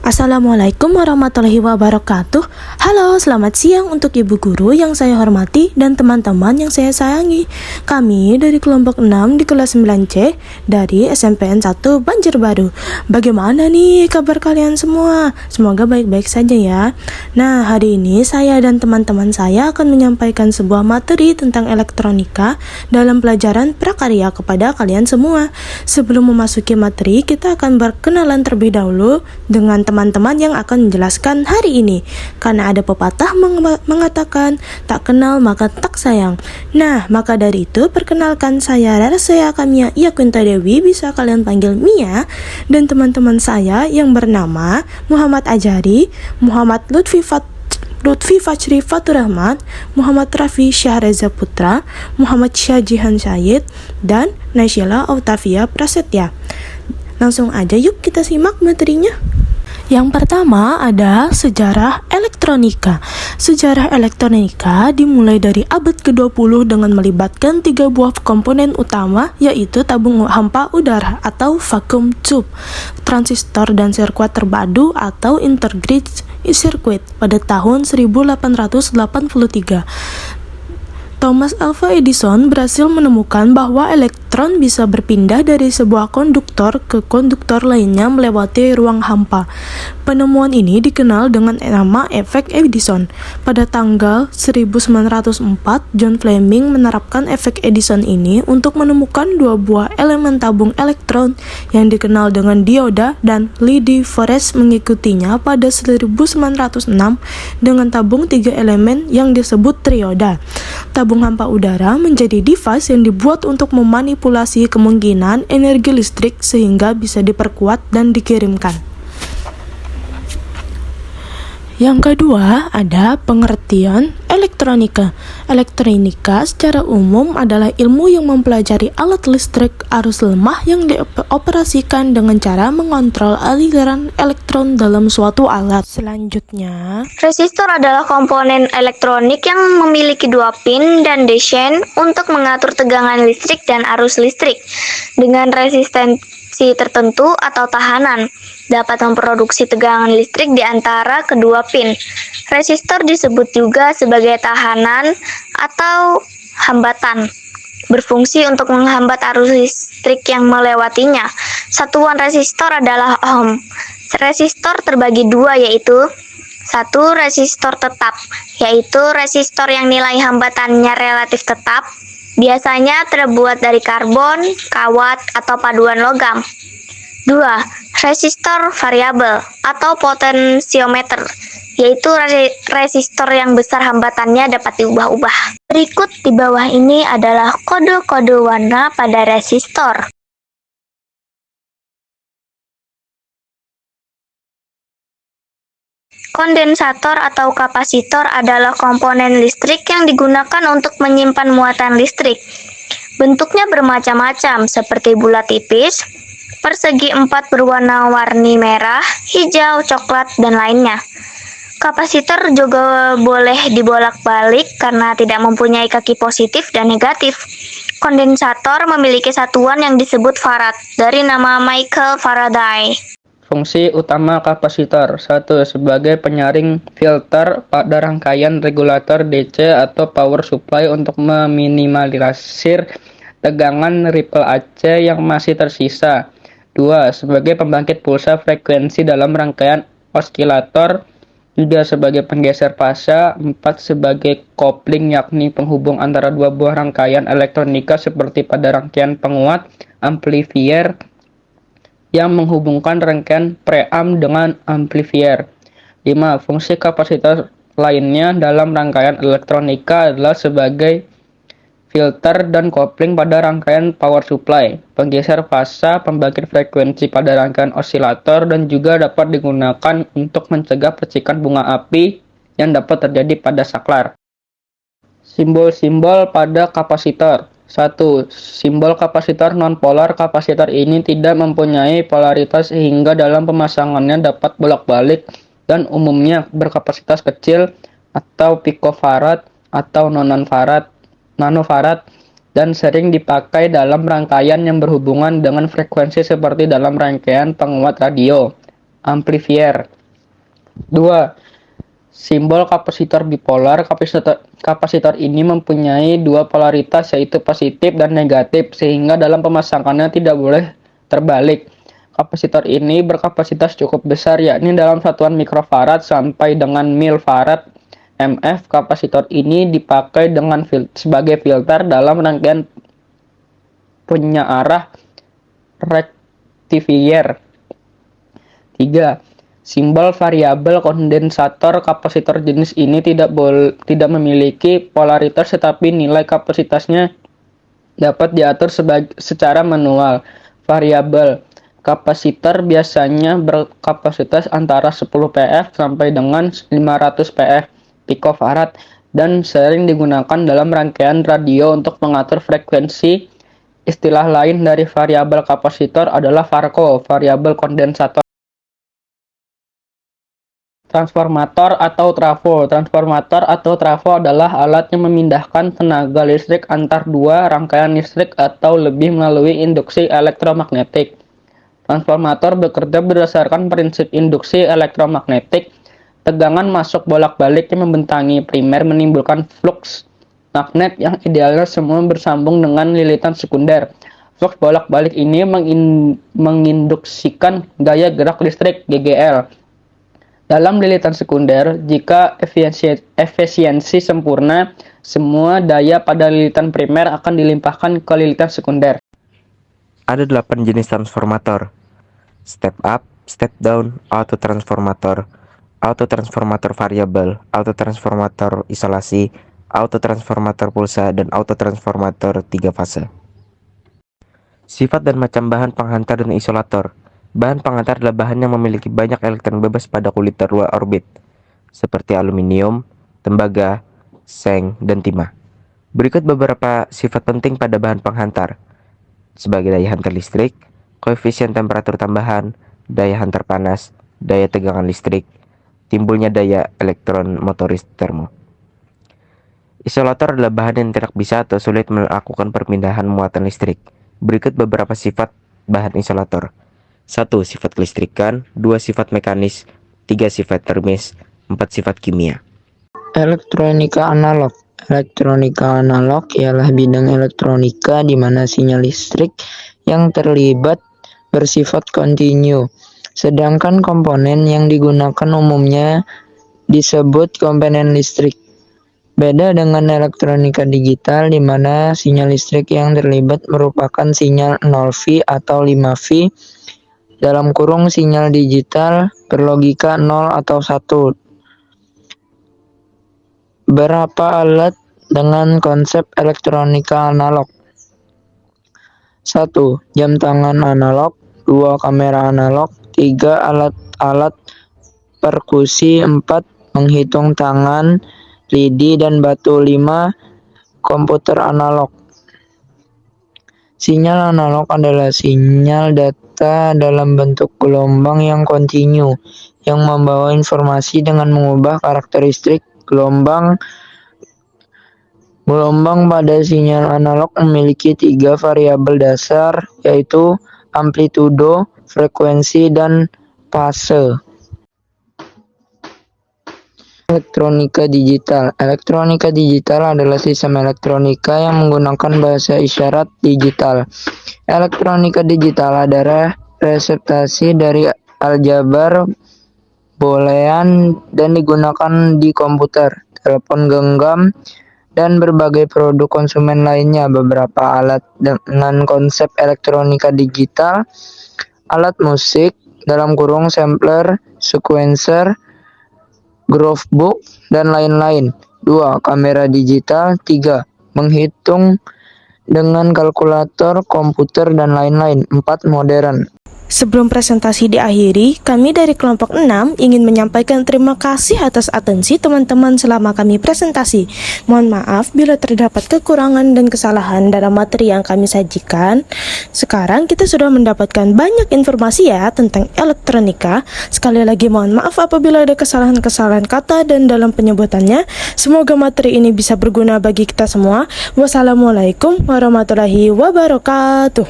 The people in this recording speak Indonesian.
Assalamualaikum warahmatullahi wabarakatuh. Halo, selamat siang untuk ibu guru yang saya hormati dan teman-teman yang saya sayangi. Kami dari kelompok 6 di kelas 9C dari SMPN 1 Banjarbaru. Bagaimana nih kabar kalian semua? Semoga baik-baik saja ya. Nah, hari ini saya dan teman-teman saya akan menyampaikan sebuah materi tentang elektronika dalam pelajaran prakarya kepada kalian semua. Sebelum memasuki materi, kita akan berkenalan terlebih dahulu dengan teman-teman yang akan menjelaskan hari ini. Karena ada pepatah mengatakan tak kenal maka tak sayang. Nah, maka dari itu perkenalkan saya Rarasaya Kamia Iakunta Dewi, bisa kalian panggil Mia, dan teman-teman saya yang bernama Muhammad Ajari, Muhammad Lutfi Fajri Fatur Rahman, Muhammad Rafi Syahreza Putra, Muhammad Syajihan Syahid, dan Nasyila Autavia Prasetya. Langsung aja yuk kita simak materinya. Yang pertama ada sejarah elektronika. Sejarah elektronika dimulai dari abad ke-20 dengan melibatkan 3 buah komponen utama, yaitu tabung hampa udara atau vacuum tube, transistor dan sirkuit terpadu atau integrated circuit pada tahun 1883. Thomas Alva Edison berhasil menemukan bahwa elektron bisa berpindah dari sebuah konduktor ke konduktor lainnya melewati ruang hampa. Penemuan ini dikenal dengan nama efek Edison. Pada tanggal 1904, John Fleming menerapkan efek Edison ini untuk menemukan 2 buah elemen tabung elektron yang dikenal dengan dioda, dan Lee de Forest mengikutinya pada 1906 dengan tabung 3 elemen yang disebut trioda. Tabung hampa udara menjadi device yang dibuat untuk memanipulasi kemungkinan energi listrik sehingga bisa diperkuat dan dikirimkan. Yang kedua ada pengertian elektronika. Elektronika secara umum adalah ilmu yang mempelajari alat listrik arus lemah yang dioperasikan dengan cara mengontrol aliran elektron dalam suatu alat. Selanjutnya, resistor adalah komponen elektronik yang memiliki 2 pin dan desain untuk mengatur tegangan listrik dan arus listrik. Dengan resistensi tertentu atau tahanan, dapat memproduksi tegangan listrik di antara kedua pin. Resistor disebut juga sebagai tahanan atau hambatan, berfungsi untuk menghambat arus listrik yang melewatinya. Satuan resistor adalah ohm. Resistor terbagi 2, yaitu 1. Resistor tetap, yaitu resistor yang nilai hambatannya relatif tetap, biasanya terbuat dari karbon, kawat, atau paduan logam. 2. Resistor variabel atau potensiometer, yaitu resistor yang besar hambatannya dapat diubah-ubah. Berikut di bawah ini adalah kode-kode warna pada resistor. Kondensator atau kapasitor adalah komponen listrik yang digunakan untuk menyimpan muatan listrik. Bentuknya bermacam-macam, seperti bulat tipis, persegi 4 berwarna-warni merah, hijau, coklat, dan lainnya. Kapasitor juga boleh dibolak-balik karena tidak mempunyai kaki positif dan negatif. Kondensator memiliki satuan yang disebut farad, dari nama Michael Faraday. Fungsi utama kapasitor: 1. Sebagai penyaring filter pada rangkaian regulator DC atau power supply untuk meminimalisir tegangan ripple AC yang masih tersisa. 2. Sebagai pembangkit pulsa frekuensi dalam rangkaian osilator, juga sebagai penggeser fasa. 4. Sebagai kopling, yakni penghubung antara 2 buah rangkaian elektronika seperti pada rangkaian penguat amplifier yang menghubungkan rangkaian preamp dengan amplifier. 5. Fungsi kapasitor lainnya dalam rangkaian elektronika adalah sebagai filter dan kopling pada rangkaian power supply, penggeser fasa, pembangkit frekuensi pada rangkaian osilator, dan juga dapat digunakan untuk mencegah percikan bunga api yang dapat terjadi pada saklar. Simbol-simbol pada kapasitor. 1. Simbol kapasitor nonpolar. Kapasitor ini tidak mempunyai polaritas sehingga dalam pemasangannya dapat bolak-balik dan umumnya berkapasitas kecil atau picofarad atau nanofarad, dan sering dipakai dalam rangkaian yang berhubungan dengan frekuensi seperti dalam rangkaian penguat radio. amplifier. 2. Simbol kapasitor bipolar. Kapasitor ini mempunyai dua polaritas, yaitu positif dan negatif, sehingga dalam pemasangannya tidak boleh terbalik. Kapasitor ini berkapasitas cukup besar, yakni dalam satuan mikrofarad sampai dengan mil-farad. MF. Kapasitor ini dipakai sebagai filter dalam rangkaian penyearah rectifier. 3. Simbol variabel kondensator. Kapasitor jenis ini tidak memiliki polaritas, tetapi nilai kapasitasnya dapat diatur secara manual. Variabel. Kapasitor biasanya berkapasitas antara 10 pF sampai dengan 500 pF picofarad dan sering digunakan dalam rangkaian radio untuk mengatur frekuensi. Istilah lain dari variabel kapasitor adalah VARCO, variabel kondensator. Transformator atau trafo. Transformator atau trafo adalah alat yang memindahkan tenaga listrik antar dua rangkaian listrik atau lebih melalui induksi elektromagnetik. Transformator bekerja berdasarkan prinsip induksi elektromagnetik. Tegangan masuk bolak-balik yang membentangi primer menimbulkan flux magnet yang idealnya semua bersambung dengan lilitan sekunder. Flux bolak-balik ini menginduksikan gaya gerak listrik GGL. Dalam lilitan sekunder, jika efisiensi sempurna, semua daya pada lilitan primer akan dilimpahkan ke lilitan sekunder. Ada 8 jenis transformator: step up, step down, autotransformator, autotransformator variabel, autotransformator isolasi, autotransformator pulsa, dan autotransformator 3 fase. Sifat dan macam bahan penghantar dan isolator. Bahan penghantar adalah bahan yang memiliki banyak elektron bebas pada kulit terluar orbit, seperti aluminium, tembaga, seng, dan timah. Berikut beberapa sifat penting pada bahan penghantar. Sebagai daya hantar listrik, koefisien temperatur tambahan, daya hantar panas, daya tegangan listrik, timbulnya daya elektron motoris termo. Isolator adalah bahan yang tidak bisa atau sulit melakukan perpindahan muatan listrik. Berikut beberapa sifat bahan isolator. 1. Sifat kelistrikan, 2. Sifat mekanis, 3. Sifat termis, 4. Sifat kimia. Elektronika analog. Elektronika analog ialah bidang elektronika di mana sinyal listrik yang terlibat bersifat kontinu. Sedangkan komponen yang digunakan umumnya disebut komponen listrik. Beda dengan elektronika digital di mana sinyal listrik yang terlibat merupakan sinyal 0V atau 5V. Dalam kurung sinyal digital berlogika 0 atau 1. Berapa alat dengan konsep elektronika analog? 1. Jam tangan analog, 2. Kamera analog, 3. Alat-alat perkusi, 4. Menghitung tangan, lidi dan batu, 5. Komputer analog. Sinyal analog adalah sinyal data dalam bentuk gelombang yang kontinu, yang membawa informasi dengan mengubah karakteristik gelombang pada sinyal analog memiliki 3 variabel dasar, yaitu amplitudo, frekuensi, dan fase. Elektronika digital. Elektronika digital adalah sistem elektronika yang menggunakan bahasa isyarat digital. Elektronika digital adalah representasi dari aljabar boolean dan digunakan di komputer, telepon genggam, dan berbagai produk konsumen lainnya. Beberapa alat dengan konsep elektronika digital: alat musik dalam kurung sampler, sequencer, Grovebook, dan lain-lain. 2. Kamera digital. 3. Menghitung dengan kalkulator, komputer, dan lain-lain. 4. Modern. Sebelum presentasi diakhiri, kami dari kelompok 6 ingin menyampaikan terima kasih atas atensi teman-teman selama kami presentasi. Mohon maaf bila terdapat kekurangan dan kesalahan dalam materi yang kami sajikan. Sekarang kita sudah mendapatkan banyak informasi ya tentang elektronika. Sekali lagi mohon maaf apabila ada kesalahan-kesalahan kata dan dalam penyebutannya. Semoga materi ini bisa berguna bagi kita semua. Wassalamualaikum warahmatullahi wabarakatuh.